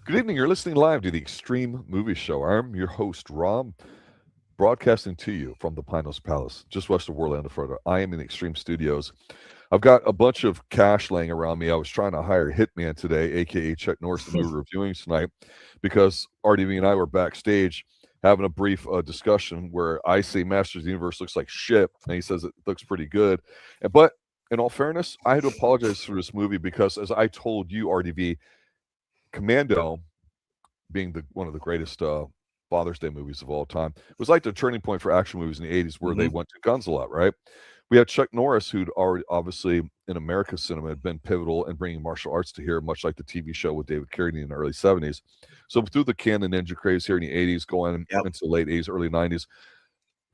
Good evening. You're listening live to the Extreme Movie Show. I'm your host, Rob, broadcasting to you from the Pinos Palace, just west of Orlando, Florida. I am in the Extreme Studios. I've got a bunch of cash laying around me. I was trying to hire Hitman today, aka Chuck Norris, that we were reviewing tonight, because RDV and I were backstage having a brief discussion where I say Masters of the Universe looks like shit, and he says it looks pretty good. But in all fairness, I had to apologize for this movie because, as I told you, RDV, Commando, being one of the greatest Father's Day movies of all time, it was like the turning point for action movies in the 80s where they went to guns a lot, right? We had Chuck Norris, who'd already, obviously, in American cinema, had been pivotal in bringing martial arts to here, much like the TV show with David Carradine in the early 70s. So through the Cannon Ninja craze here in the 80s, going into the late 80s, early 90s,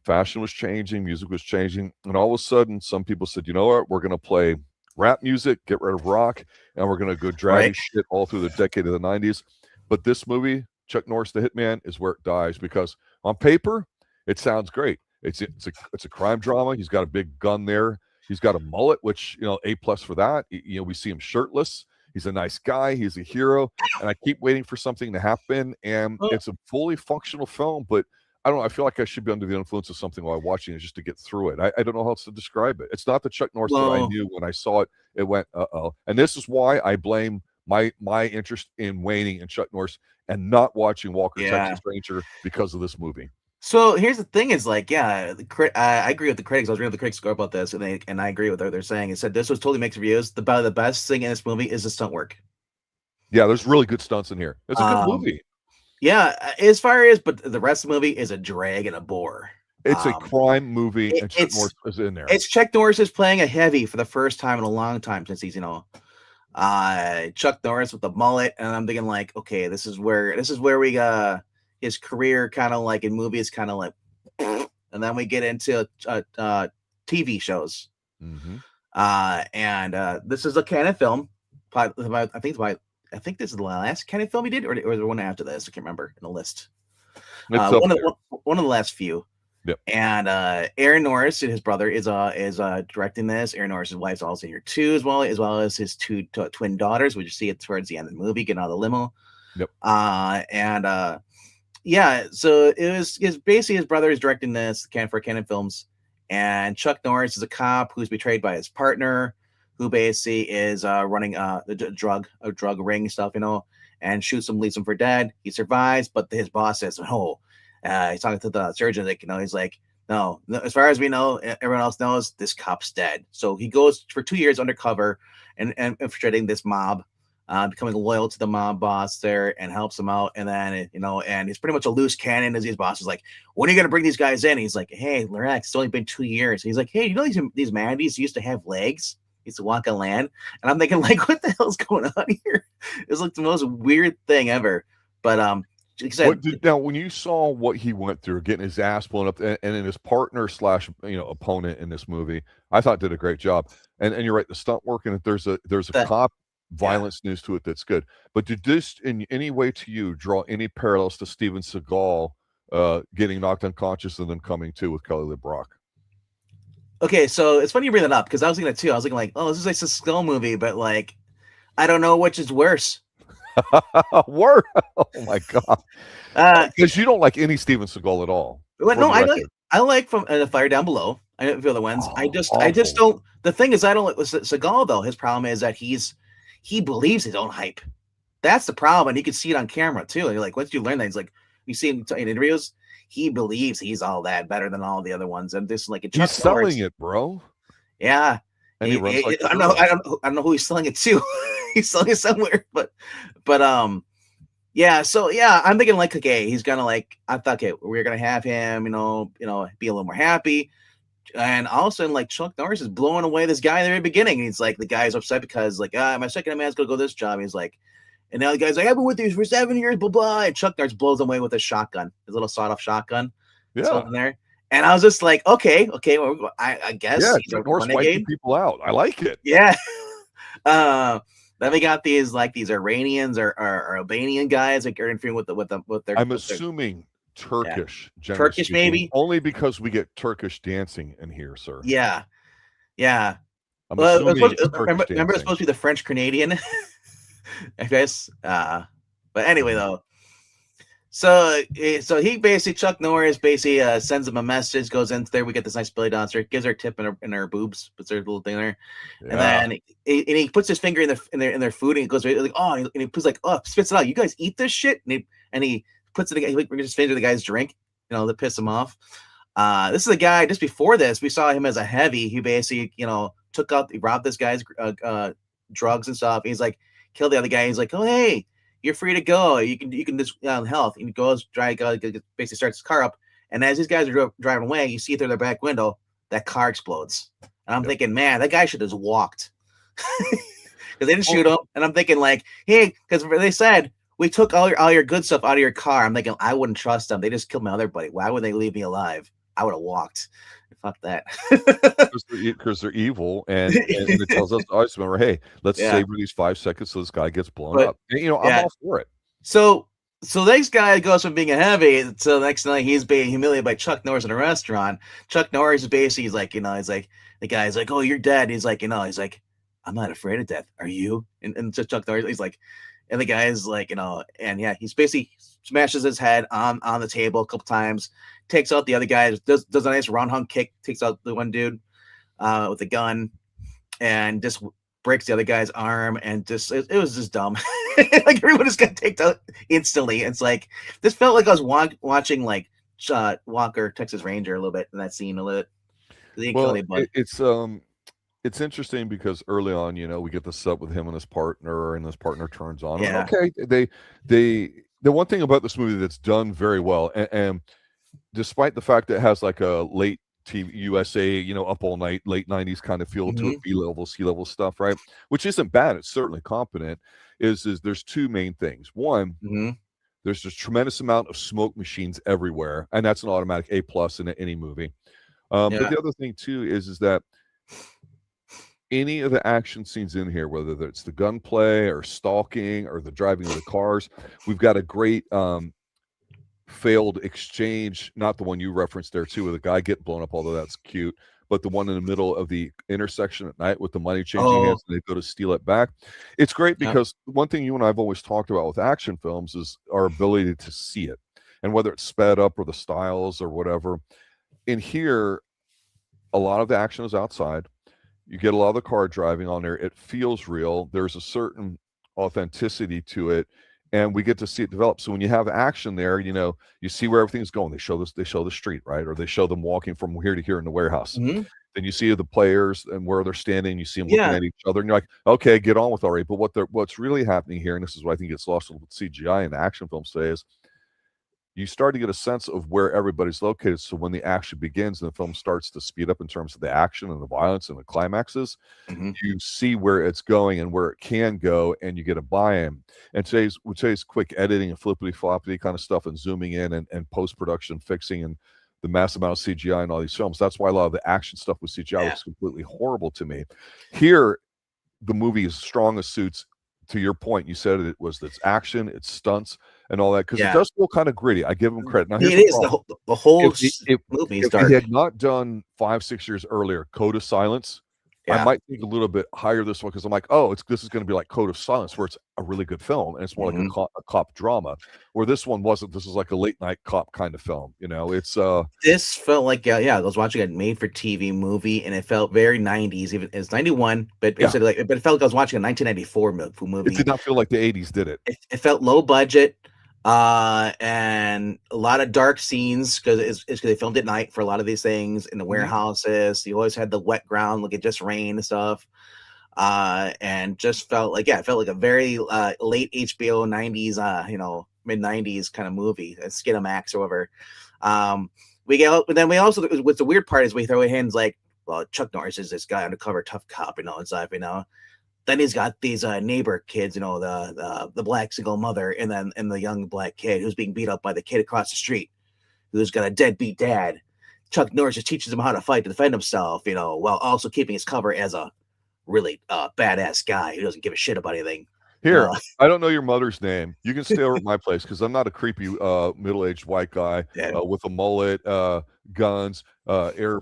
fashion was changing, music was changing, and all of a sudden, some people said, you know what, we're going to play rap music, get rid of rock, and we're going to go draggy shit all through the decade of the 90s. But this movie, Chuck Norris, the Hitman, is where it dies because on paper, it sounds great. It's a crime drama. He's got a big gun there. He's got a mullet, which, A+ for that. We see him shirtless. He's a nice guy. He's a hero. And I keep waiting for something to happen. And it's a fully functional film, but I don't know. I feel like I should be under the influence of something while watching it just to get through it. I don't know how else to describe it. It's not the Chuck Norris that I knew when I saw it. It went, uh-oh. And this is why I blame my interest in waning in Chuck Norris and not watching Walker, Texas Ranger because of this movie. So here's the thing: is like, I agree with the critics. I was reading the critics score about this, and I agree with what they're saying. It said this was totally mixed reviews. The best thing in this movie is the stunt work. Yeah, there's really good stunts in here. It's a good movie. Yeah, as far as, but the rest of the movie is a drag and a bore. It's a crime movie, and Chuck Norris is in there. It's Chuck Norris is playing a heavy for the first time in a long time since he's Chuck Norris with the mullet, and I'm thinking like, okay, this is where we his career kind of like in movies kind of like, and then we get into TV shows. And this is a canon film. I think this is the last canon film he did, or the one after this. I can't remember in the list. One of the last few. Yep. And Aaron Norris, his brother, is directing this. Aaron Norris' wife's also here too, as well as his two twin daughters, which you see it towards the end of the movie, getting out of the limo. Yep. So it's basically his brother is directing this for Canon Films, and Chuck Norris is a cop who's betrayed by his partner, who basically is running the drug ring stuff, and shoots him, leaves him for dead. He survives, but his boss says, "Oh." He's talking to the surgeon, he's like, no, as far as we know, everyone else knows this cop's dead. So he goes for 2 years undercover and infiltrating this mob, becoming loyal to the mob boss there, and helps him out. And then, and he's pretty much a loose cannon, as his boss is like, when are you going to bring these guys in? And he's like, hey, relax, it's only been 2 years. And he's like, hey, these manatees used to have legs? He used to walk on land. And I'm thinking, like, what the hell's going on here? It's like the most weird thing ever. But, now, when you saw what he went through, getting his ass blown up, and then his partner / opponent in this movie, I thought did a great job. And you're right, the stunt work, and there's a cop violence news to it that's good. But did this in any way to you draw any parallels to Steven Seagal getting knocked unconscious and then coming to with Kelly LeBrock? Okay, so it's funny you bring that up because I was thinking that too. I was thinking like, oh, this is like a Skull movie, but like, I don't know which is worse. Word! Oh my god! Because you don't like any Steven Seagal at all. Well, no, I like from The Fire Down Below. I don't feel the ones. I just don't. The thing is, I don't like Seagal though. His problem is that he believes his own hype. That's the problem, and you can see it on camera too. And you're like, once you learn that, he's like, you see him in interviews, he believes he's all that better than all the other ones, and this like he's selling it, bro. Yeah, and he runs like I don't know who he's selling it to. He's selling it somewhere, but yeah. So yeah, I'm thinking like, okay, he's gonna like, I thought, okay, we're gonna have him, be a little more happy, and all of a sudden, like Chuck Norris is blowing away this guy at the very beginning. And he's like, the guy's upset because like, my second man's gonna go this job. He's like, and now the guy's like, I've been with you for 7 years, blah blah. And Chuck Norris blows him away with a shotgun, his little sawed-off shotgun, something there. And I was just like, okay, well, I guess Chuck Norris wiping people out. I like it. Yeah. Then we got these Iranians or Albanian guys that are interfering with their. I'm assuming Turkish. Turkish maybe only because we get Turkish dancing in here, sir. Yeah. Remember it's supposed to be the French Canadian. I guess. But anyway, though, so he basically Chuck Norris basically sends him a message, goes in there. We get this nice belly dancer, gives her a tip in her boobs, puts her little thing there, and then he puts his finger in their food and he goes like, oh, and he puts like, oh, spits it out. You guys eat this shit, and he puts it. He brings his finger to the guy's drink, to piss him off. This is a guy. Just before this, we saw him as a heavy. He basically he robbed this guy's drugs and stuff. He's like killed the other guy. He's like, oh hey, you're free to go. You can just health. And he goes, basically starts his car up. And as these guys are driving away, you see through their back window, that car explodes. And I'm thinking, man, that guy should have walked. Because they didn't shoot him. And I'm thinking like, hey, because they said, we took all your good stuff out of your car. I'm thinking, I wouldn't trust them. They just killed my other buddy. Why would they leave me alive? I would have walked. Fuck that. Because they're evil, and it tells us, I just remember, hey, let's savor these 5 seconds so this guy gets blown up. And, I'm all for it. So this guy goes from being a heavy, so the next night he's being humiliated by Chuck Norris in a restaurant. Chuck Norris is basically, he's like, he's like, the guy's like, oh, you're dead. He's like, he's like, I'm not afraid of death. Are you? And so Chuck Norris, he's like, and the guy's like, and yeah, he's basically smashes his head on the table a couple times, takes out the other guy, does a nice roundhouse kick, takes out the one dude with a gun, and just breaks the other guy's arm, and just it was just dumb. Like everyone just got taken out instantly. It's like this felt like I was watching like Walker Texas Ranger a little bit in that scene a little bit. Well, it's interesting because early on, we get the sub with him and his partner turns on. Yeah. Okay, the one thing about this movie that's done very well, and despite the fact that it has like a late TV USA, up all night, late 90s kind of feel to it, B-level, C-level stuff, right? Which isn't bad. It's certainly competent. Is there's two main things. One, there's this tremendous amount of smoke machines everywhere, and that's an automatic A+ in any movie. But the other thing too is that any of the action scenes in here, whether it's the gunplay or stalking or the driving of the cars, we've got a great failed exchange, not the one you referenced there too, with the guy getting blown up, although that's cute, but the one in the middle of the intersection at night with the money changing hands and they go to steal it back. It's great because one thing you and I have always talked about with action films is our ability to see it, and whether it's sped up or the styles or whatever. In here, a lot of the action is outside. You get a lot of the car driving on there. It feels real. There's a certain authenticity to it, and we get to see it develop. So when you have action there, you see where everything's going. They show the street, right? Or they show them walking from here to here in the warehouse. Then you see the players and where they're standing. You see them looking at each other, and you're like, okay, get on with it. But what's really happening here, and this is what I think gets lost with CGI in action films today, is you start to get a sense of where everybody's located. So when the action begins and the film starts to speed up in terms of the action and the violence and the climaxes, you see where it's going and where it can go, and you get a buy-in. And today's quick editing and flippity-floppity kind of stuff and zooming in and post-production fixing and the mass amount of CGI in all these films. That's why a lot of the action stuff with CGI looks completely horrible to me. Here, the movie is strong as suits. To your point, you said it was its action, its stunts, and all that, because it does feel kind of gritty. I give him credit. Now, it is the whole movie. If he had not done 5-6 years earlier Code of Silence, I might think a little bit higher this one, because I'm like, this is going to be like Code of Silence, where it's a really good film and it's more like a cop drama. Where this one wasn't. This is like a late night cop kind of film. It's this felt like I was watching a made for TV movie, and it felt very 90s. Even it's 91, but it felt like I was watching a 1994 movie. It did not feel like the 80s, did it? It felt low budget. And a lot of dark scenes because it's because they filmed at night for a lot of these things in the warehouses. You always had the wet ground, like it just rained and stuff. And just felt like a very late HBO 90s, mid 90s kind of movie, Skinamax or whatever. But then we also, what's the weird part is we throw in like, well, Chuck Norris is this guy undercover tough cop, and stuff, Then he's got these neighbor kids, the black single mother, and the young black kid who's being beat up by the kid across the street, who's got a deadbeat dad. Chuck Norris just teaches him how to fight to defend himself, while also keeping his cover as a really badass guy who doesn't give a shit about anything. Here, Uh, I don't know your mother's name. You can stay over at my place because I'm not a creepy middle-aged white guy yeah, with a mullet, guns, air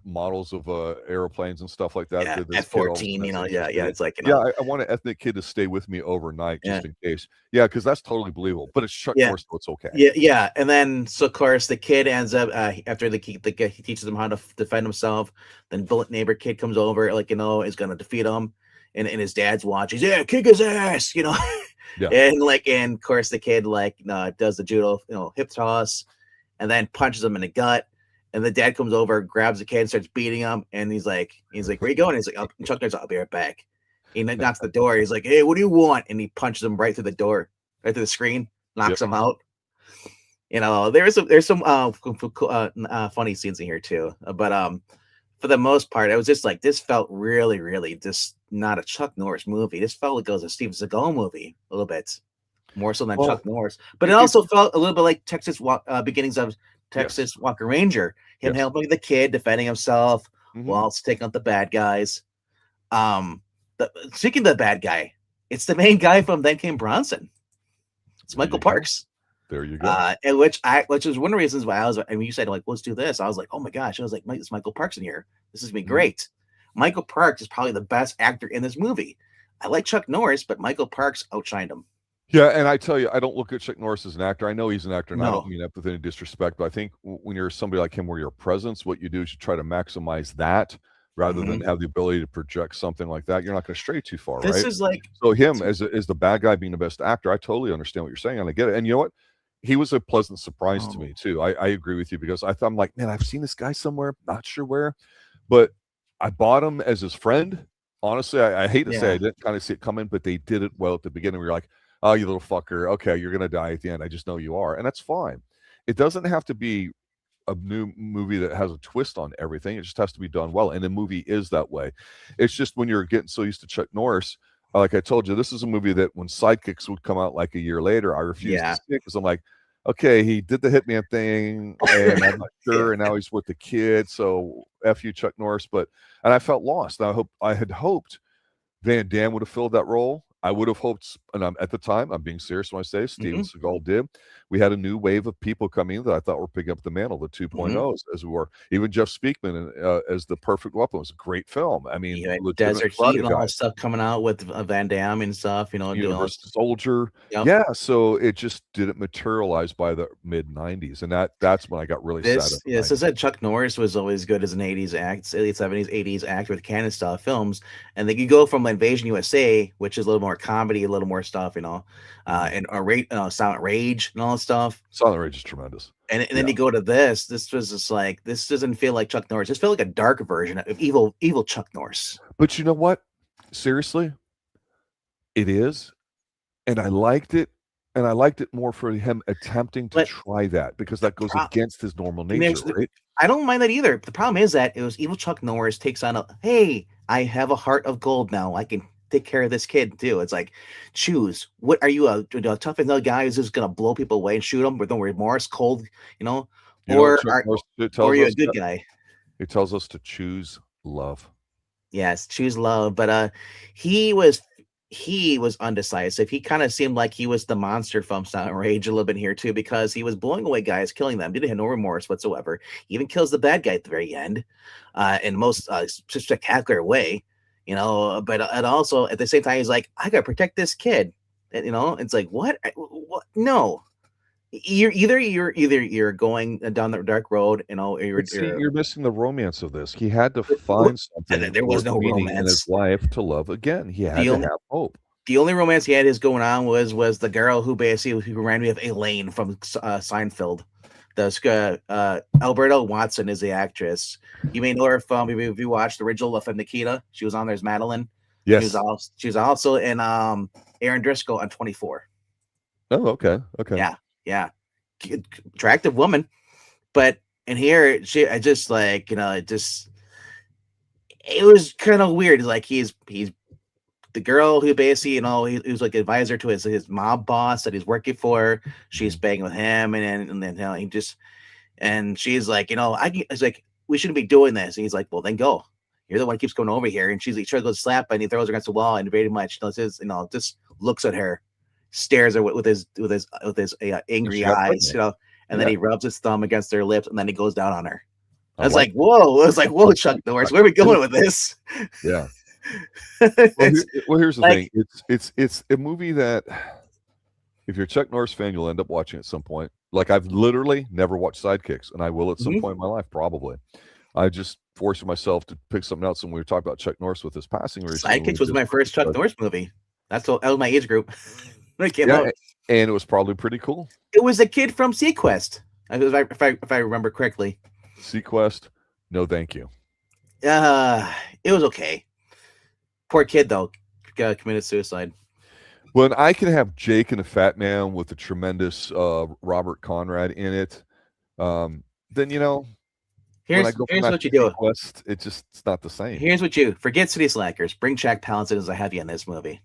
models of airplanes and stuff like that. yeah, That this at kid all of a 14, sudden is yeah, interested yeah. in. It's like Yeah, I want an ethnic kid to stay with me overnight yeah, just in case. Yeah, because that's totally believable. But it's Chuck yeah. Norris, so it's okay. Yeah. And then, so of course, the kid ends up after he teaches him how to defend himself. Then bullet neighbor kid comes over, like is gonna defeat him, and his dad's watching. He's, yeah, kick his ass, Yeah. and of course the kid does the judo, hip toss, and then punches him in the gut. And the dad comes over, grabs the kid, and starts beating him. And he's like, where you going? He's like, Chuck Norris, I'll be right back. He knocks the door. He's like, hey, what do you want? And he punches him right through the door, right through the screen, knocks him out. There's some funny scenes in here too. But for the most part, it was just like, this felt really, really just not a Chuck Norris movie. This felt like it was a Steven Seagal movie a little bit more so than Chuck Norris. But it also felt a little bit like beginnings of Texas Walker Ranger. Him helping the kid, defending himself while taking out the bad guys. Speaking of the bad guy, it's the main guy from Then Came Bronson. It's Michael Parks. There you go. And which was one of the reasons why you said, like, let's do this. I was like, oh my gosh. I was like, it's Michael Parks in here. This is gonna be great. Michael Parks is probably the best actor in this movie. I like Chuck Norris, but Michael Parks outshined him. Yeah, and I tell you, I don't look at Chuck Norris as an actor. I know he's an actor, and I No. don't mean that with any disrespect, but I think when you're somebody like him where your presence, what you do is you try to maximize that rather than have the ability to project something like that. You're not going to stray too far, This right? is like, So him as the bad guy being the best actor, I totally understand what you're saying, and I get it. And you know what? He was a pleasant surprise to me too. I agree with you because I'm like, man, I've seen this guy somewhere, not sure where, but I bought him as his friend. Honestly, I hate to say I didn't kind of see it coming, but they did it well at the beginning. We were like, oh, you little fucker. Okay, you're going to die at the end. I just know you are. And that's fine. It doesn't have to be a new movie that has a twist on everything. It just has to be done well. And the movie is that way. It's just when you're getting so used to Chuck Norris, like I told you, this is a movie that when Sidekicks would come out like a year later, I refused to see it because I'm like, okay, he did the Hitman thing and I'm not sure. And now he's with the kid. So F you, Chuck Norris. And I felt lost. I had hoped Van Damme would have filled that role. I would have hoped, and at the time, I'm being serious when I say Steven Seagal did. We had a new wave of people coming in that I thought were picking up the mantle, the 2.0s, as we were. Even Jeff Speakman as the perfect weapon was a great film. I mean, Desert Heat and all that stuff coming out with Van Damme and stuff, Universal Soldier. Yep. Yeah, so it just didn't materialize by the mid 90s, and that's when I got really sad. Yes, I said Chuck Norris was always good as an 80s act, late 70s, 80s actor with Cannon style films, and they could go from Invasion USA, which is a little more comedy, a little more stuff, and Silent Rage and all that stuff. Silent Rage is tremendous. And then you go to this. This was just like, this doesn't feel like Chuck Norris. This felt like a dark version of evil Chuck Norris. But you know what? Seriously, it is, and I liked it. And I liked it more for him attempting to try that because that goes against his normal nature, right? I don't mind that either. The problem is that it was evil Chuck Norris takes on hey, I have a heart of gold now. I can take care of this kid too. It's like, choose. What are you, a tough enough guy who's just gonna blow people away and shoot them with no remorse, cold, or are you a good guy? It tells us to choose love. Yes, choose love. But he was undecisive. He kind of seemed like he was the monster from Silent Rage a little bit here too, because he was blowing away guys, killing them, didn't have no remorse whatsoever. He even kills the bad guy at the very end, in the most spectacular way, But and also at the same time, he's like, I gotta protect this kid. It's like, what? No. You're going down the dark road, you're missing the romance of this. He had to find something. There was no romance in his life to love again. He had to have hope. The only romance he had is going on was the girl who basically reminded me of Elaine from Seinfeld. Alberta Watson is the actress. You may know her from, if you watched the original of Nikita. She was on there as Madeline. Yes. She was also in Aaron Driscoll on 24. Oh, okay. Yeah. Attractive woman. But in here, it was kind of weird. Like he's the girl who basically, he was like advisor to his mob boss that he's working for. She's banging with him, and then he just, and she's like, it's like, we shouldn't be doing this. And he's like, well, then go. You're the one who keeps going over here. And she tries to go slap, and he throws her against the wall, and very much, just looks at her, stares at her with his angry eyes, and then he rubs his thumb against her lips, and then he goes down on her. I was like, whoa! I was like, whoa, Chuck Norris, where are we going with this? Yeah. Well, here's the thing. It's a movie that, if you're a Chuck Norris fan, you'll end up watching at some point. Like, I've literally never watched Sidekicks, and I will at some point in my life, probably. I just forced myself to pick something else when we were talking about Chuck Norris with his passing recently. Sidekicks was my first Chuck Norris movie. That was my age group when it came out. And it was probably pretty cool. It was a kid from Sequest, if I remember correctly. Sequest, no thank you. It was okay. Poor kid, though, committed suicide. When I can have Jake and a Fat Man with a tremendous Robert Conrad in it, then, here's what you do. It's not the same. Here's what you forget City Slackers. Bring Jack Palance as a heavy in this movie.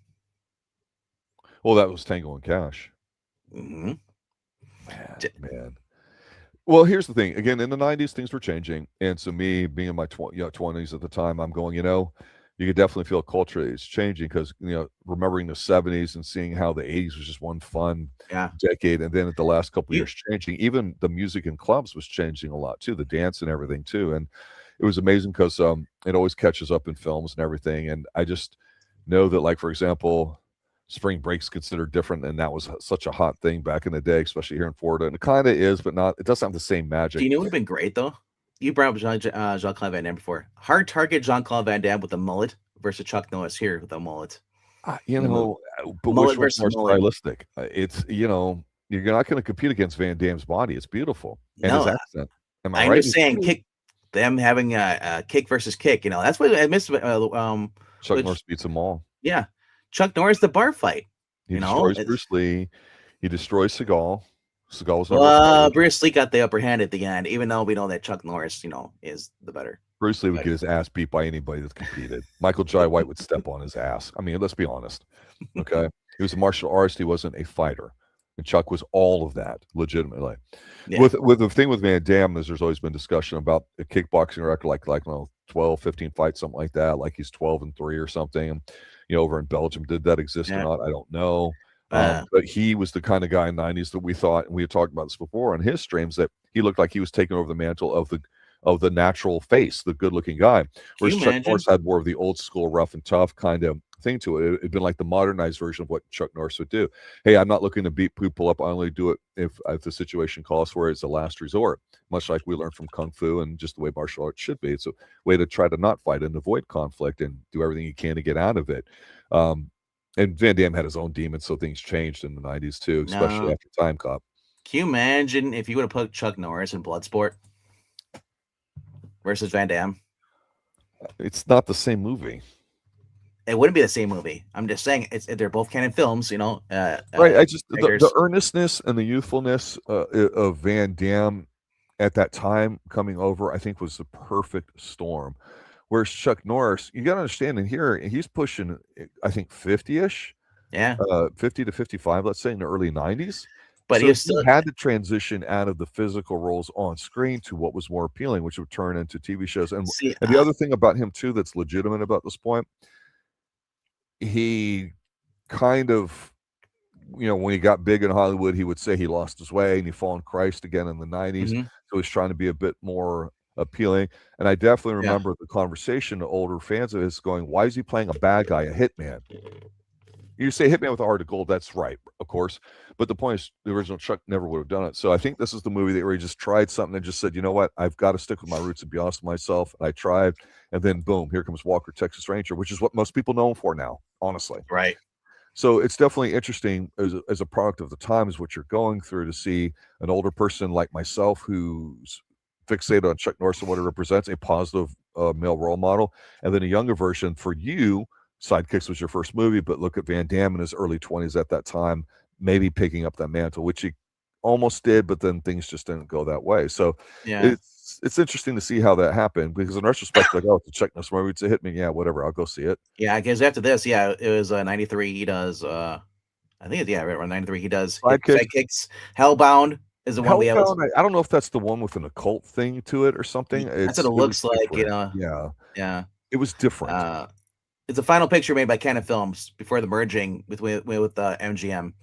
Well, that was Tango and Cash. Mm-hmm. Man. Well, here's the thing. Again, in the 90s, things were changing. And so me being in my 20s at the time, I'm going, you could definitely feel culture is changing because, remembering the 70s and seeing how the 80s was just one fun decade. And then at the last couple of years changing, even the music in clubs was changing a lot too, the dance and everything too. And it was amazing because it always catches up in films and everything. And I just know that, like, for example, Spring Break's considered different, and that was such a hot thing back in the day, especially here in Florida. And it kind of is, but not. It doesn't have the same magic. Do you know what would have been great though? You brought up Jean-Claude Van Damme before. Hard target Jean-Claude Van Damme with a mullet versus Chuck Norris here with a mullet. But mullet which was more stylistic? It's you're not going to compete against Van Damme's body. It's beautiful and his accent. Am I right? I'm just saying, them having a kick versus kick. That's what I missed. Chuck Norris beats them all. Yeah. Chuck Norris, the bar fight. He destroys Bruce Lee. He destroys Seagal. Seagal was Bruce Lee got the upper hand at the end, even though we know that Chuck Norris, is the better. Bruce Lee would get his ass beat by anybody that competed. Michael Jai White would step on his ass. I mean, let's be honest. Okay. He was a martial artist. He wasn't a fighter. And Chuck was all of that, legitimately. Yeah. With the thing with Van Damme is there's always been discussion about a kickboxing record like 12, 15 fights, something like that. Like he's 12-3 or something. And, over in Belgium, did that exist or not? I don't know. But he was the kind of guy in the 90s that we thought, and we had talked about this before on his streams, that he looked like he was taking over the mantle of the natural face, the good-looking guy. Whereas Chuck Norris had more of the old school, rough and tough kind of thing to it. It'd been like the modernized version of what Chuck Norris would do. Hey, I'm not looking to beat people up. I only do it if the situation calls for it. It's a last resort, much like we learned from Kung Fu and just the way martial arts should be. It's a way to try to not fight and avoid conflict and do everything you can to get out of it. And Van Damme had his own demons, so things changed in the 90s too, especially after Time Cop. Can you imagine if you would have put Chuck Norris in Bloodsport versus Van Damme? It's not the same movie. It wouldn't be the same movie. I'm just saying they're both canon films, right. I just the earnestness and the youthfulness of Van Damme at that time coming over, I think, was the perfect storm. Whereas Chuck Norris, you got to understand, in here he's pushing, I think, 50-ish, 50 to 55, let's say, in the early 90s. But he had to transition out of the physical roles on screen to what was more appealing, which would turn into TV shows. And the other thing about him too that's legitimate about this point, he kind of, when he got big in Hollywood, he would say he lost his way and he found Christ again in the 90s. Mm-hmm. So he's trying to be a bit more appealing. And I definitely remember the conversation to older fans of his going, why is he playing a bad guy, a hitman? You say hitman with a heart of gold, that's right, of course. But the point is, the original Chuck never would have done it. So I think this is the movie where he just tried something and just said, you know what, I've got to stick with my roots and be honest with myself. And I tried. And then boom, here comes Walker, Texas Ranger, which is what most people know him for now, honestly. Right. So it's definitely interesting as a product of the time is what you're going through to see an older person like myself who's fixated on Chuck Norris and what it represents, a positive male role model, and then a younger version for you. Sidekicks was your first movie, but look at Van Damme in his early 20s at that time, maybe picking up that mantle, which he almost did, but then things just didn't go that way. So it's interesting to see how that happened, because in retrospect, like, it's a Chuck Norris movie, it's a Hitman, yeah, whatever, I'll go see it. Yeah, because after this, it was 93. He does, I think it's around 93. He does Sidekicks. Hellbound is the one we have. I don't know if that's the one with an occult thing to it or something. That's what it looks like, Yeah. It was different. It's a final picture made by Canon Films before the merging with MGM.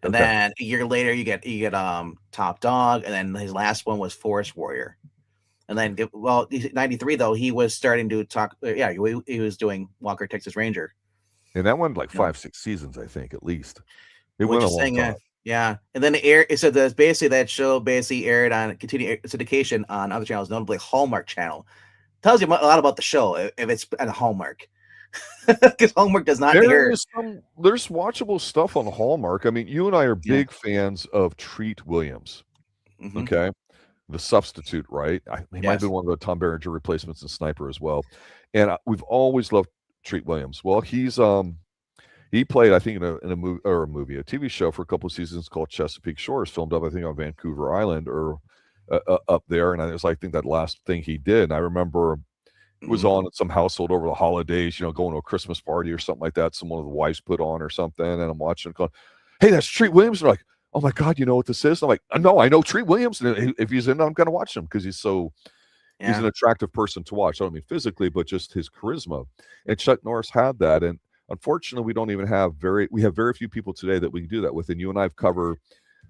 And Okay. then a year later, you get Top Dog, and then his last one was Forest Warrior. And then, 93 though, he was starting to talk. Yeah, he was doing Walker Texas Ranger, And that went like 5-6 seasons, I think, at least. It which went a is long saying, time. yeah. And then it said that basically that show aired on continued syndication on other channels, notably Hallmark Channel. Tells you a lot about the show if it's at Hallmark, because Hallmark does not air. There's watchable stuff on Hallmark. I mean, you and I are big fans of Treat Williams. Mm-hmm. Okay. The Substitute, right? He might have Yes. been one of the Tom Berenger replacements in Sniper as well. And we've always loved Treat Williams. Well, he played, I think, in a movie, a TV show for a couple of seasons called Chesapeake Shores, filmed up, I think, on Vancouver Island or up there. And it was, I think, that last thing he did. And I remember it was on at some household over the holidays, going to a Christmas party or something like that. Someone of the wives put on or something. And I'm watching it going, hey, that's Treat Williams. And they're like, oh my God, you know what this is? And I'm like, no, I know Treat Williams. And if he's in, I'm going to watch him because he's an attractive person to watch. I don't mean physically, but just his charisma. And Chuck Norris had that. And unfortunately, we have very few people today that we can do that with. And you and I have covered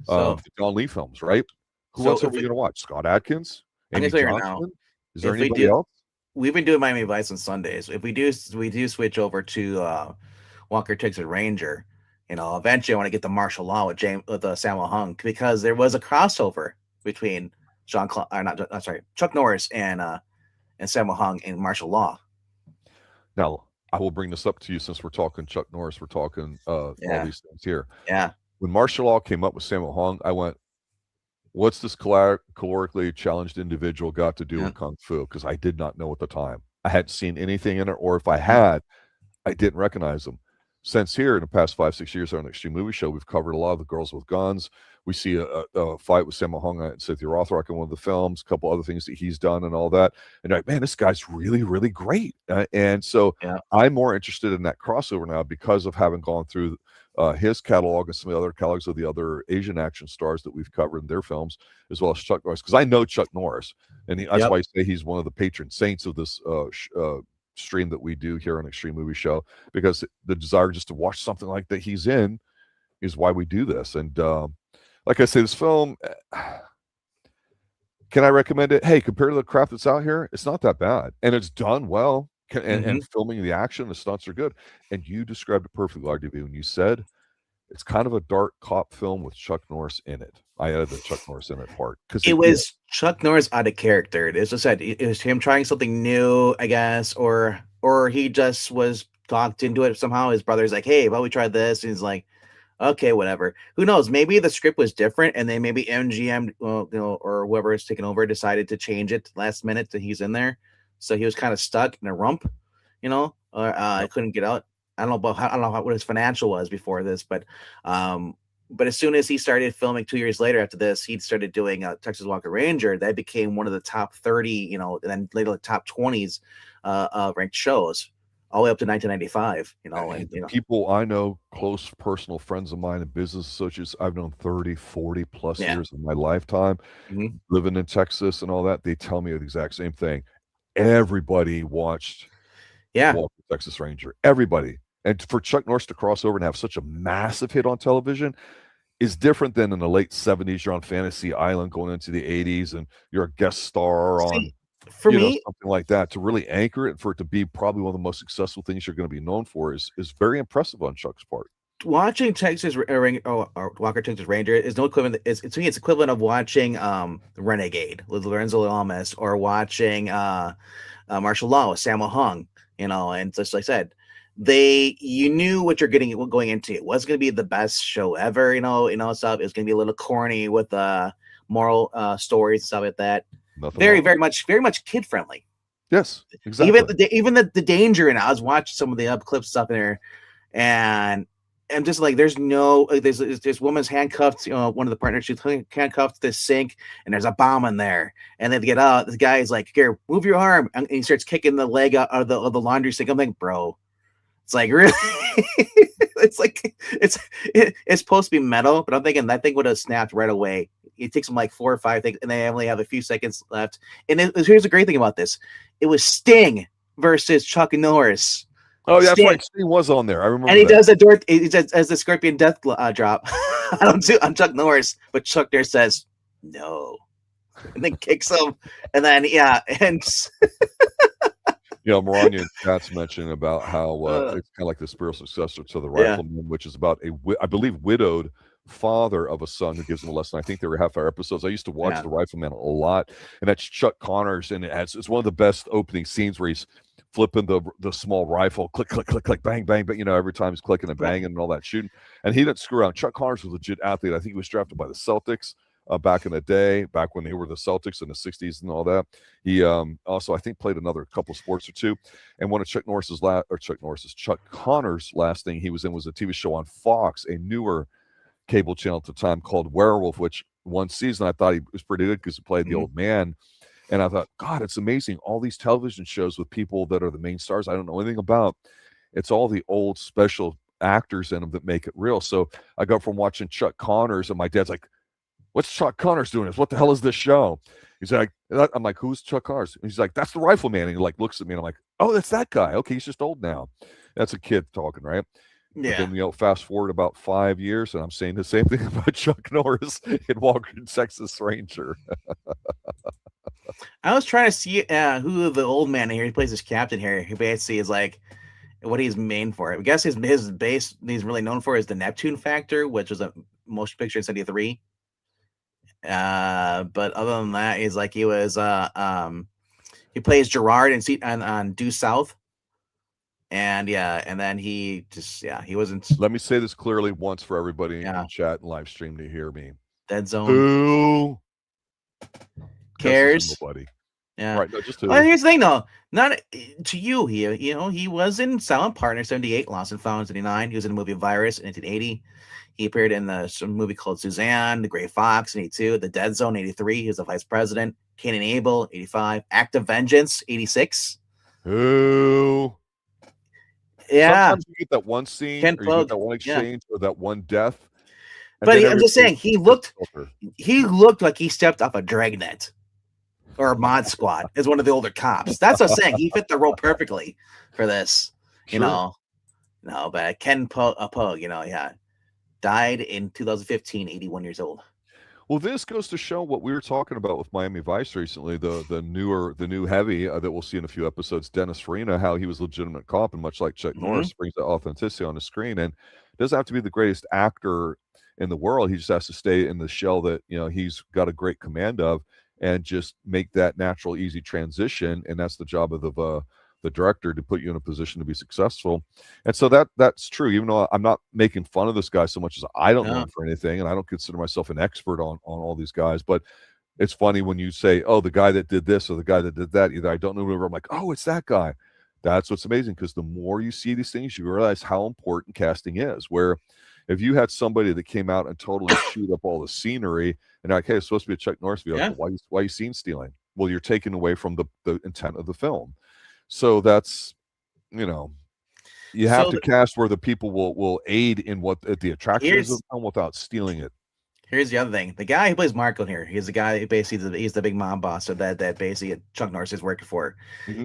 the John Lee films, right? Who else are we going to watch? Scott Adkins? Amy Johnson? Is there anybody else? We've been doing Miami Vice on Sundays. If we do switch over to Walker Texas Ranger, eventually I want to get the martial law with Sammo Hung, because there was a crossover between Chuck Norris and Sammo Hung in martial law. Now, I will bring this up to you since we're talking Chuck Norris. We're talking all these things here. Yeah. When martial law came up with Sammo Hung, I went, what's this calorically challenged individual got to do with Kung Fu? Because I did not know at the time. I hadn't seen anything in it, or if I had, I didn't recognize them. Since here, in the past 5-6 years on the Extreme Movie Show, we've covered a lot of the girls with guns. We see a fight with Sammo Hung and Cynthia Rothrock in one of the films, a couple other things that he's done and all that. And like, man, this guy's really, really great. And so I'm more interested in that crossover now because of having gone through his catalog and some of the other catalogs of the other Asian action stars that we've covered in their films, as well as Chuck Norris, because I know Chuck Norris, and that's why I say he's one of the patron saints of this stream that we do here on Extreme Movie Show, because the desire just to watch something like that he's in is why we do this. And like I say, this film, can I recommend it? Hey, compared to the crap that's out here, it's not that bad, and it's done well. And filming the action, the stunts are good. And you described it perfectly, RDB, when you said it's kind of a dark cop film with Chuck Norris in it. I added the Chuck Norris in it part because it was Chuck Norris out of character. As I said, it was him trying something new, I guess, or he just was talked into it somehow. His brother's like, "Hey, well, we tried this," and he's like, "Okay, whatever." Who knows? Maybe the script was different, and then maybe MGM, or whoever is taking over, decided to change it last minute that he's in there. So he was kind of stuck in a rump, or I couldn't get out. I don't know what his financial was before this, but as soon as he started filming 2 years later after this, he started doing Texas Walker Ranger. That became one of the top 30, and then later the top 20s ranked shows, all the way up to 1995. People I know, close personal friends of mine and business associates I've known 30, 40 plus years of my lifetime, living in Texas and all that, they tell me the exact same thing. Everybody watched Walker Texas Ranger. Everybody. And for Chuck Norris to cross over and have such a massive hit on television is different than in the late 70s. You're on Fantasy Island going into the 80s and you're a guest star on something like that. To really anchor it and for it to be probably one of the most successful things you're going to be known for is very impressive on Chuck's part. Watching Walker Texas Ranger is no equivalent. To me, it's equivalent of watching Renegade with Lorenzo Lamas, or watching Martial Law with Sammo Hung. And just like I said, you knew what you're going into. It wasn't going to be the best show ever. Stuff. It was going to be a little corny with moral stories and stuff like that. Very much kid friendly. Yes, exactly. Even the danger in it. I was watching some of the up clip stuff in there, and I'm just like, there's woman's handcuffed. One of the partners, she's handcuffed to this sink, and there's a bomb in there. And then they get out. The guy's like, "Here, move your arm," and he starts kicking the leg out of the laundry sink. I'm like, bro, it's like, really? It's like it's supposed to be metal, but I'm thinking that thing would have snapped right away. It takes them like 4 or 5 things, and they only have a few seconds left. And here's the great thing about this: it was Sting versus Chuck Norris. Oh, yeah, that's right. Sting was on there. I remember. And he does he does as the scorpion death drop on Chuck Norris, but Chuck Norris says no, and then kicks him, and then and Maranya and Chats mentioned about how it's kind of like the spiritual successor to the Rifleman, which is about I believe, widowed father of a son who gives him a lesson. I think they were half-hour episodes. I used to watch The Rifleman a lot, and that's Chuck Connors, and it's one of the best opening scenes where he's flipping the small rifle, click, click, click, click, bang, bang, but every time he's clicking and banging and all that shooting. And he didn't screw around. Chuck Connors was a legit athlete. I think he was drafted by the Celtics back in the day, back when they were the Celtics in the 60s and all that. He also, I think, played another couple sports or two. And one of Chuck Connors' last thing he was in was a TV show on Fox, a newer cable channel at the time, called Werewolf, which one season I thought he was pretty good because he played the old man. And I thought, God, it's amazing. All these television shows with people that are the main stars I don't know anything about. It's all the old special actors in them that make it real. So I go from watching Chuck Connors, and my dad's like, what's Chuck Connors doing this? What the hell is this show? He's like, I'm like, who's Chuck Connors? And he's like, that's the Rifleman. And he looks at me, and I'm like, oh, that's that guy. Okay, he's just old now. That's a kid talking, right? Yeah. But then, fast forward about 5 years, and I'm saying the same thing about Chuck Norris in Walker, Texas Ranger. I was trying to see who the old man here, he plays this captain here, who basically is like what he's main for. I guess his base he's really known for is the Neptune Factor, which was a motion picture in 73. But other than that, he's like he was he plays Gerard on Due South. And and then he wasn't. Let me say this clearly once for everybody in chat and live stream to hear me. Dead Zone. Who cares? Nobody. Yeah. Right. No, just who. Well, here's the thing, though. Not to you. He was in Silent Partner 78, Lost and Found 79. He was in the movie Virus in 1980. He appeared in some movie called Suzanne, The Gray Fox in 82, The Dead Zone 83. He was the vice president. Cain and Abel 85, Act of Vengeance 86. Who? Yeah. Sometimes you get that one scene, or you get that one exchange, or that one death. But I'm just saying, he looked like he stepped off a Dragnet or a Mod Squad as one of the older cops. That's what I'm saying. He fit the role perfectly for this, No, but Ken Pogue, died in 2015, 81 years old. Well, this goes to show what we were talking about with Miami Vice recently, the new heavy that we'll see in a few episodes, Dennis Farina, how he was a legitimate cop, and much like Chuck Norris, brings that authenticity on the screen, and doesn't have to be the greatest actor in the world. He just has to stay in the shell that he's got a great command of, and just make that natural, easy transition. And that's the job of the director, to put you in a position to be successful. And so that's true, even though I'm not making fun of this guy so much as I don't know him for anything, and I don't consider myself an expert on all these guys. But it's funny when you say, oh, the guy that did this or the guy that did that, either I don't know whoever, I'm like, oh, it's that guy. That's what's amazing, because the more you see these things, you realize how important casting is. Where if you had somebody that came out and totally chewed up all the scenery, and like, hey, it's supposed to be a Chuck Norris video, why are you scene stealing? Well, you're taking away from the intent of the film. So that's, you have to cast where the people will aid in what the attraction is of the film without stealing it. Here's the other thing. The guy who plays Marco here, he's the guy who basically he's the big mob boss of that basically Chuck Norris is working for.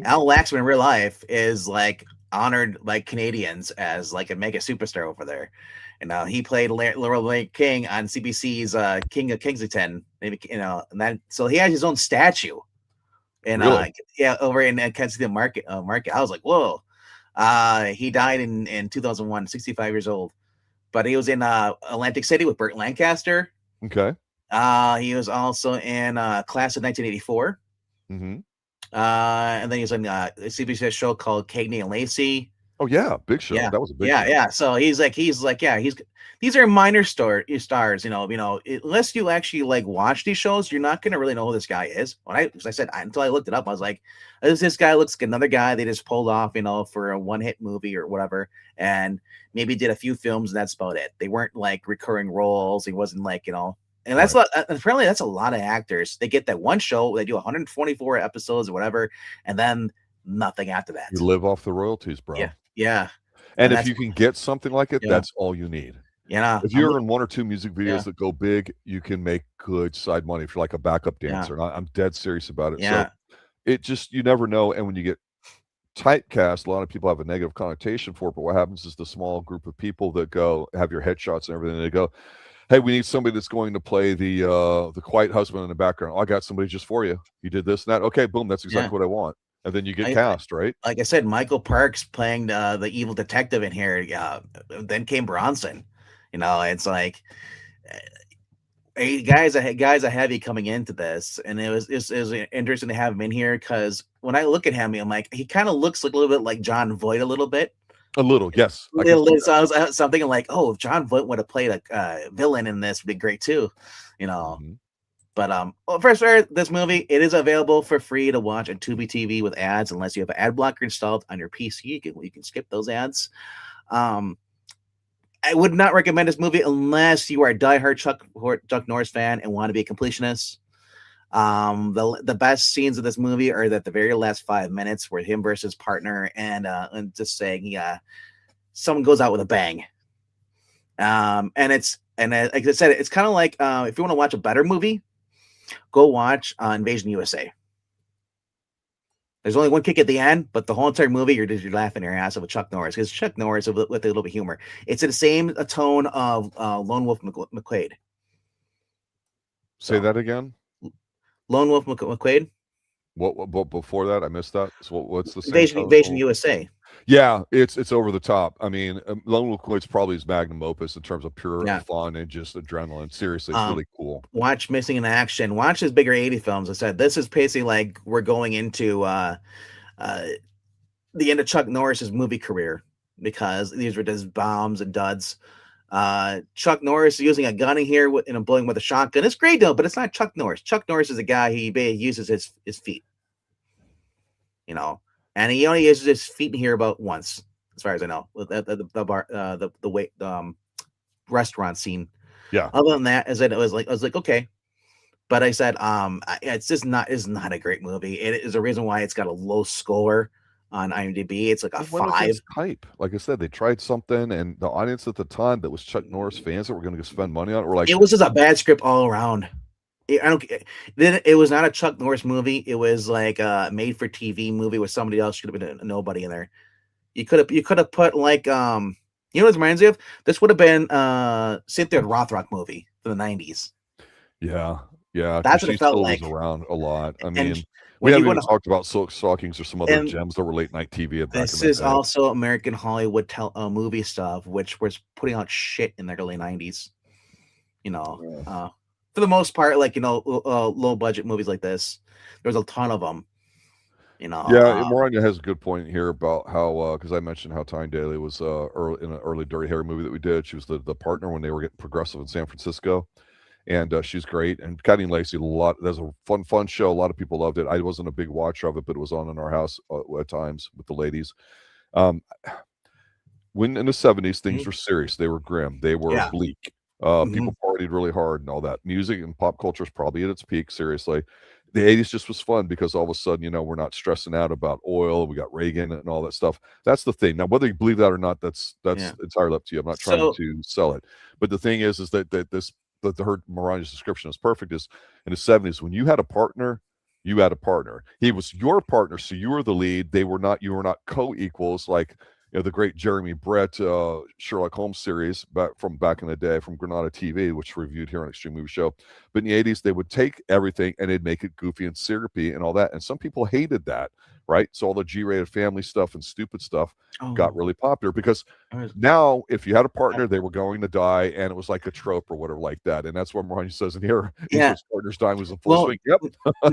Al Waxman in real life is like honored like Canadians as like a mega superstar over there. And he played Laurel King on CBC's King of Kensington. Maybe and that, so he has his own statue. And really? Over in Kansas City market. I was like, whoa. He died in 2001, 65 years old. But he was in Atlantic City with Burt Lancaster. Okay. He was also in Class of 1984. And then he was in a CBS show called Cagney and Lacey. Oh yeah, big show. That was a big show. Yeah. So he's these are minor stars, unless you actually like watch these shows, you're not gonna really know who this guy is. As I said, until I looked it up, I was like, this guy looks like another guy they just pulled off, for a one-hit movie or whatever, and maybe did a few films, and that's about it. They weren't like recurring roles. He wasn't like, and that's apparently that's a lot of actors. They get that one show, they do 124 episodes or whatever, and then nothing after that. You live off the royalties, bro. Yeah. And if you can get something like it, that's all you need. If you're in one or two music videos that go big, you can make good side money if you're like a backup dancer. And I'm dead serious about it. So it just, you never know. And when you get typecast. A lot of people have a negative connotation for it, but what happens is the small group of people that go have your headshots and everything, they go, hey, we need somebody that's going to play the quiet husband in the background. Oh, I got somebody just for you. You did this and that. Okay, boom, that's exactly what I want. And then you get cast, right? Like I said, Michael Parks playing the evil detective in here. Then came Bronson. It's like guys are heavy coming into this, and it was interesting to have him in here because when I look at him, I'm like, he kind of looks like a little bit like John Voight a little bit. A little, yes. So I was something like, oh, if John Voight would have played a villain in this, would be great too, Mm-hmm. But first, this movie, it is available for free to watch on Tubi TV with ads, unless you have an ad blocker installed on your PC. You can skip those ads. I would not recommend this movie unless you are a diehard Chuck Norris fan and want to be a completionist. The best scenes of this movie are that the very last 5 minutes where him versus partner and just saying, someone goes out with a bang. And like I said, it's kind of like if you want to watch a better movie, go watch Invasion USA. There's only one kick at the end, but the whole entire movie, you're laughing your ass off with Chuck Norris because Chuck Norris with a little bit of humor. It's in the same tone of Lone Wolf McQuade. Say that again. Lone Wolf McQuade. What before that? I missed that. So what's the same Invasion USA? Yeah, it's over the top. I mean, Lone Wolf McQuade's probably his magnum opus in terms of pure fun and just adrenaline. Seriously, it's really cool. Watch Missing in Action. Watch his bigger 80 films. I said this is basically like we're going into the end of Chuck Norris's movie career because these were just bombs and duds. Chuck Norris using a gun in here and blowing with a shotgun. It's great though, but it's not Chuck Norris. Chuck Norris is a guy he uses his feet, and he only uses his feet in here about once, as far as I know, with the bar, the restaurant scene. Yeah. Other than that, I was like, okay, but I said, it's not a great movie. It is a reason why it's got a low score on IMDb. It's like a 5. Hype. Like I said, they tried something, and the audience at the time that was Chuck Norris fans that were going to spend money on it were like, it was just a bad script all around. It was not a Chuck Norris movie. It was like a made for TV movie with somebody else. Should have been a nobody in there. You could have put like what it reminds me of? This would have been Cynthia Rothrock movie from the 90s. Yeah. That's what it felt like. Was around a lot. I mean, we haven't even talked about Silk Stockings or some other gems that were late night TV. This is also American Hollywood movie stuff, which was putting out shit in the early 90s. For the most part, like low budget movies like this, there's a ton of them. Moranya has a good point here about how because I mentioned how Tyne Daly was in an early Dirty Harry movie that we did. She was the partner when they were getting progressive in San Francisco, and she's great. And Caddy and Lacey, there's a fun show. A lot of people loved it. I wasn't a big watcher of it, but it was on in our house at times with the ladies. When in the 70s, things were serious. They were grim. They were bleak. People partied really hard and all that. Music and pop culture is probably at its peak. Seriously, the 80s just was fun because all of a sudden, we're not stressing out about oil. We got Reagan and all that stuff. That's the thing. Now, whether you believe that or not, that's entirely up to you. I'm not trying to sell it, but the thing is that her Moranya's description is perfect. Is in the 70s when you had a partner. You had a partner. He was your partner, so you were the lead. You were not co-equals like the great Jeremy Brett Sherlock Holmes series back in the day from Granada TV, which reviewed here on Extreme Movie Show. But in the 80s, they would take everything and they'd make it goofy and syrupy and all that. And some people hated that, right? So all the G-rated family stuff and stupid stuff got really popular because now if you had a partner, they were going to die, and it was like a trope or whatever like that. And that's what Moranya says in here. His partner's dying was in full swing. Yep,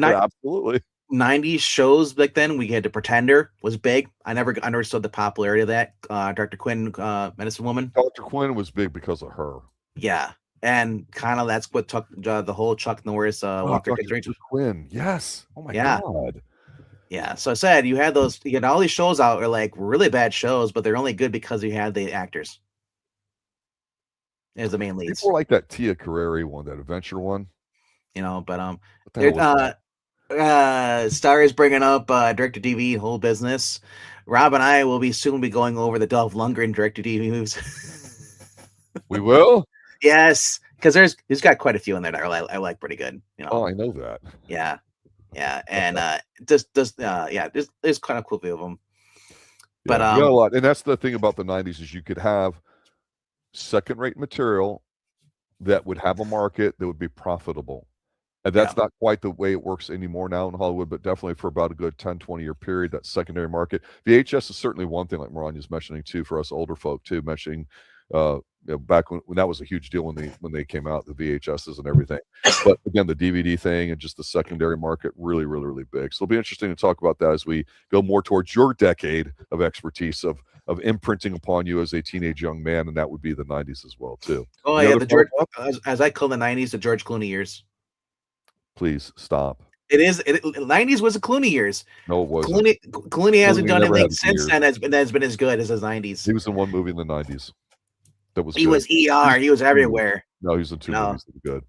absolutely. 90s shows back then, we had The Pretender was big. I never understood the popularity of that. Dr. Quinn, Medicine Woman. Dr. Quinn was big because of her. Yeah, and kind of that's what took the whole Chuck Norris Walker Dr. Quinn. Yes. Oh my God. Yeah. So I said you had all these shows out are like really bad shows, but they're only good because you had the actors as the main leads. People like that Tia Carrere one, that adventure one. Star is bringing up direct-to-DVD whole business. Rob and I will soon be going over the Dolph Lundgren direct-to-DVD movies. We will? Yes, because there's got quite a few in there that I like pretty good. Oh, I know that. Yeah, and there's kind of cool few of them. But you got a lot, and that's the thing about the '90s is you could have second-rate material that would have a market that would be profitable. And that's not quite the way it works anymore now in Hollywood, but definitely for about a good 10, 20-year period, that secondary market. VHS is certainly one thing, like Ronny is mentioning too, for us older folk too, mentioning back when that was a huge deal when they came out, the VHSs and everything. But again, the DVD thing and just the secondary market, really, really, really big. So it'll be interesting to talk about that as we go more towards your decade of expertise of imprinting upon you as a teenage young man, and that would be the '90s as well too. Oh yeah, the George, as I call the '90s, the George Clooney years. Please stop. It is. 90s was the Clooney years. No, it wasn't. Clooney hasn't done anything since then that's been as good as his 90s. He was in one movie in the 90s. That was. He good. Was ER. He was everywhere. No, he was in two movies that were good.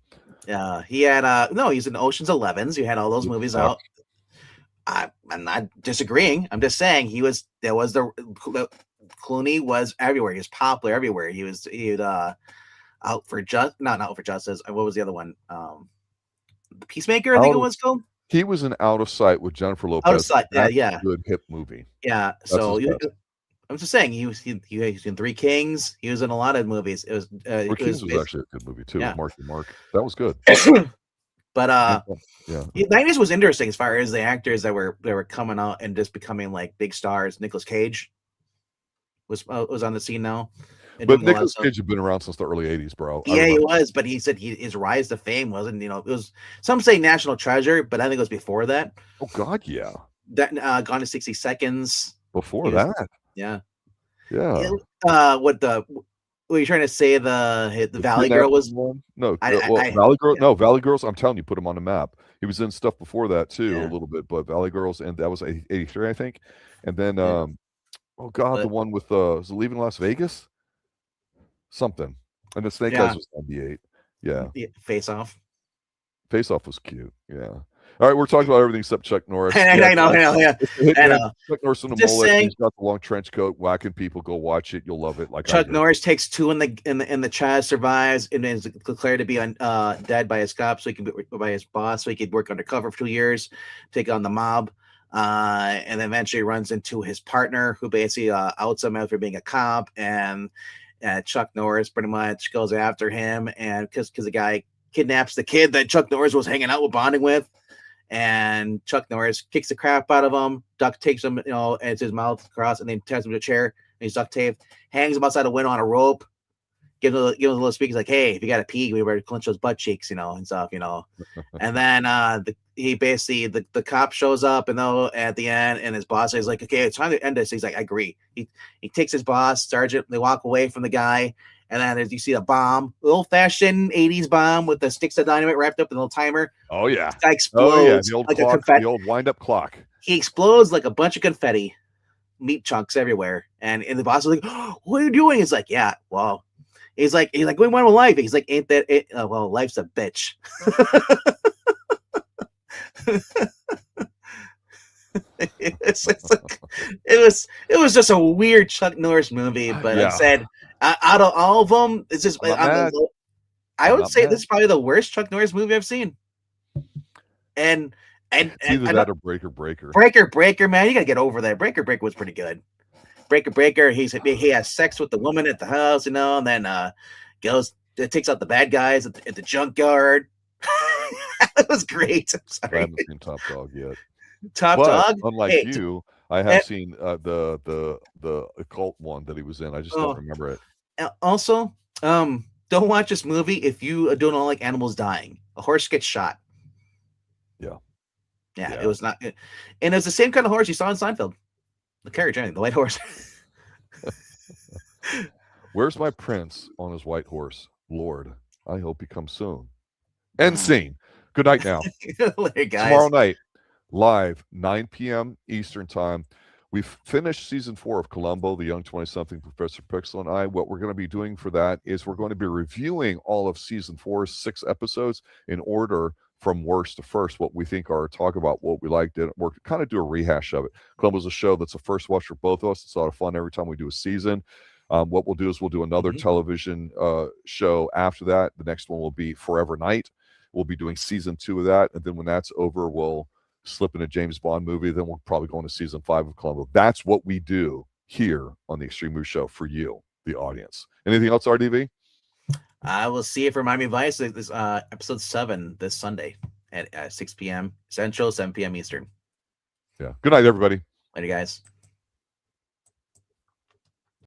Yeah, he had. No, he's in Ocean's 11s. You had all those movies out. I'm not disagreeing. I'm just saying Clooney was everywhere. He was popular everywhere. He was out for not out for justice. What was the other one? The Peacemaker, I think it was called. He was in Out of Sight with Jennifer Lopez. Out of Sight, yeah. Good hip movie. Yeah. So I'm just saying he was in Three Kings. He was in a lot of movies. It was Three Kings was actually a good movie too. Yeah. With Mark. That was good. But the 90s was interesting as far as the actors that were coming out and just becoming like big stars. Nicolas Cage was on the scene now. But Nicolas Cage had been around since the early '80s, bro. Yeah, he was. But he said his rise to fame wasn't. It was, some say national treasure, but I think it was before that. Oh God, yeah. That Gone in 60 Seconds. Before that. Yeah. Yeah. Were you trying to say the Valley Girl was one? No, Valley Girl. No, Valley Girls. I'm telling you, put him on the map. He was in stuff before that too, a little bit, but Valley Girls, and that was '83, I think. And then, the one with was it Leaving Las Vegas? Something. And the Snake Eyes was '98. Yeah. Face Off. Face Off was cute. Yeah. All right, we're talking about everything except Chuck Norris. I know. Chuck Norris in the mullet. He's got the long trench coat, whacking people. Go watch it. You'll love it. Like Chuck Norris takes two in the chest, survives, and is declared to be dead by his cop, so he can by his boss, so he could work undercover for 2 years, take on the mob, and then eventually runs into his partner, who basically outs him after being a cop, and Chuck Norris pretty much goes after him, and because the guy kidnaps the kid that Chuck Norris was hanging out with, bonding with, and Chuck Norris kicks the crap out of him. Duct takes him, and his mouth across, and then ties him to a chair. And he's duct taped, hangs him outside a window on a rope, gives him a little speak. He's like, "Hey, if you got to pee, we better clench those butt cheeks, and stuff, And then the cop shows up, at the end, and his boss is like, "Okay, it's time to end this." He's like, "I agree." He takes his boss, Sergeant. They walk away from the guy, and then as you see a bomb, old-fashioned '80s bomb with the sticks of dynamite wrapped up in a little timer. Oh yeah, the guy explodes the old like clock, a confetti. The old wind-up clock. He explodes like a bunch of confetti, meat chunks everywhere, and the boss is like, "Oh, what are you doing?" He's like, "Yeah, well." He's like, "We want with life." He's like, "Ain't that it? Well, life's a bitch." It was just a weird Chuck Norris movie, but I said out of all of them, it's just I would say this is probably the worst Chuck Norris movie I've seen. And either that or Breaker. Breaker, man, you gotta get over that. Breaker was pretty good. Breaker, he has sex with the woman at the house, and then takes out the bad guys at the junkyard. That was great. I'm sorry. I haven't seen Top Dog yet. Dog. Unlike you, I have seen the occult one that he was in. I just don't remember it. Also, don't watch this movie if you don't like animals dying. A horse gets shot. Yeah, it was not, and it's the same kind of horse you saw in Seinfeld. The carriage, the white horse. Where's my prince on his white horse? Lord, I hope he comes soon. End scene. Good night now. Later, guys. Tomorrow night, live, 9 p.m. Eastern time. We've finished season 4 of Columbo, the young 20-something Professor Purcell and I. What we're going to be doing for that is we're going to be reviewing all of season 4's 6 episodes in order from worst to first, what we think are, talk about what we liked, didn't work, kind of do a rehash of it. Columbo's a show that's a first watch for both of us. It's a lot of fun every time we do a season. What we'll do is we'll do another television show after that. The next one will be Forever Night. We'll be doing season 2 of that. And then when that's over, we'll slip in a James Bond movie. Then we'll probably go into season 5 of Columbo. That's what we do here on the Extreme Movie Show for you, the audience. Anything else, RDV? I will see you for Miami Vice, this episode 7 this Sunday at 6 p.m. Central, 7 p.m. Eastern. Yeah. Good night, everybody. Later, guys.